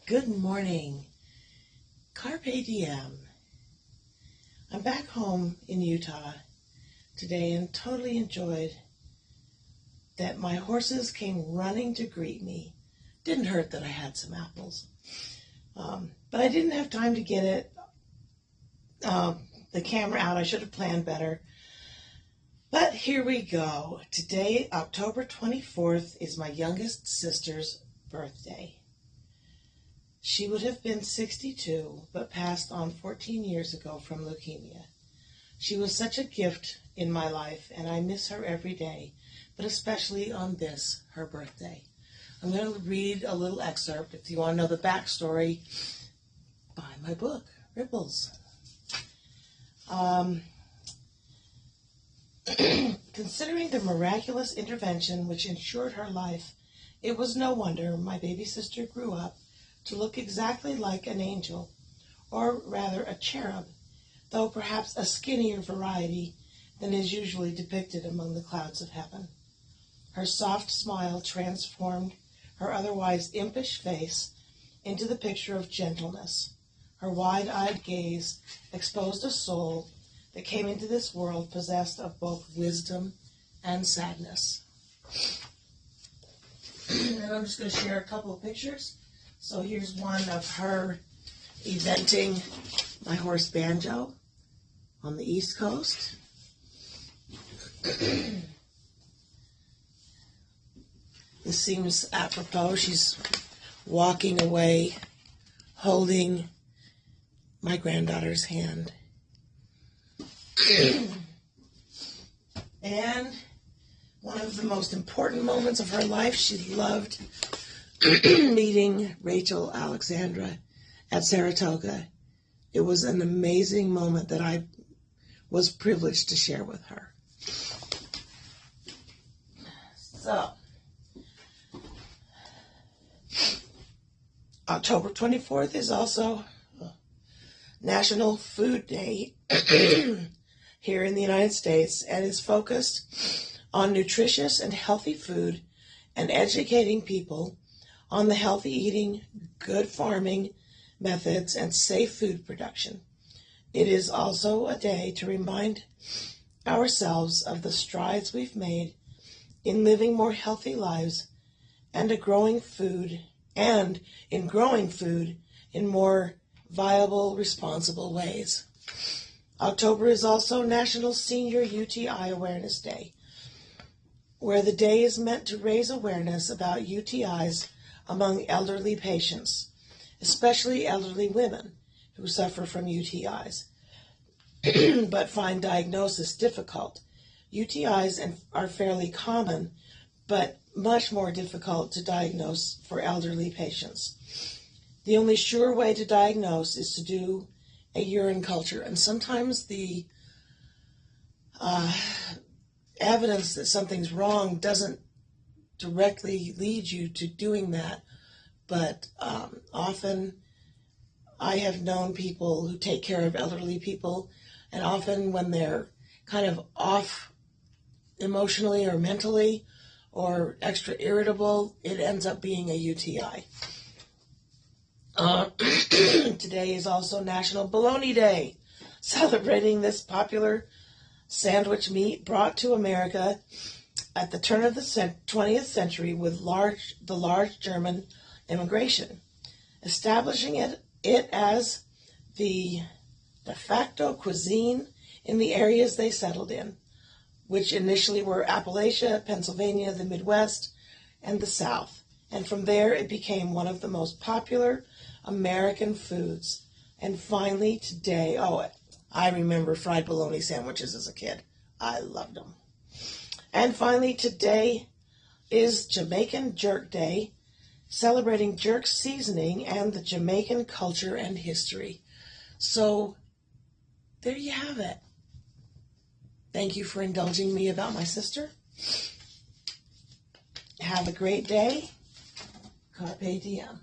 Good morning. Carpe diem. I'm back home in Utah today and totally enjoyed that my horses came running to greet me. Didn't hurt that I had some apples. But I didn't have time to get the camera out. I should have planned better. But here we go. Today, October 24th, is my youngest sister's birthday. She would have been 62, but passed on 14 years ago from leukemia. She was such a gift in my life, and I miss her every day, but especially on this, her birthday. I'm going to read a little excerpt, if you want to know the backstory, buy my book, Ripples. Considering the miraculous intervention which ensured her life, it was no wonder my baby sister grew up to look exactly like an angel, or rather a cherub, though perhaps a skinnier variety than is usually depicted among the clouds of heaven. Her soft smile transformed her otherwise impish face into the picture of gentleness. Her wide-eyed gaze exposed a soul that came into this world possessed of both wisdom and sadness. And I'm just going to share a couple of pictures. So here's one of her eventing my horse Banjo on the East Coast. This seems apropos. She's walking away holding my granddaughter's hand. And one of the most important moments of her life, she loved meeting Rachel Alexandra at Saratoga. It was an amazing moment that I was privileged to share with her. So, October 24th is also National Food Day here in the United States, and is focused on nutritious and healthy food and educating people on the healthy eating, good farming methods, and safe food production. It is also a day to remind ourselves of the strides we've made in living more healthy lives and in growing food in more viable, responsible ways. October is also National Senior UTI Awareness Day, where the day is meant to raise awareness about UTIs among elderly patients, especially elderly women who suffer from UTIs, but find diagnosis difficult. UTIs are fairly common, but much more difficult to diagnose for elderly patients. The only sure way to diagnose is to do a urine culture, and sometimes the evidence that something's wrong doesn't directly lead you to doing that, but often I have known people who take care of elderly people, and often when they're kind of off emotionally or mentally or extra irritable, it ends up being a UTI. Today is also National Bologna Day, celebrating this popular sandwich meat brought to America at the turn of the 20th century with the large German immigration, establishing it as the de facto cuisine in the areas they settled in, which initially were Appalachia, Pennsylvania, the Midwest, and the South. And from there, it became one of the most popular American foods. And finally, today, I remember fried bologna sandwiches as a kid. I loved them. And finally, today is Jamaican Jerk Day, celebrating jerk seasoning and the Jamaican culture and history. So, there you have it. Thank you for indulging me about my sister. Have a great day. Carpe diem.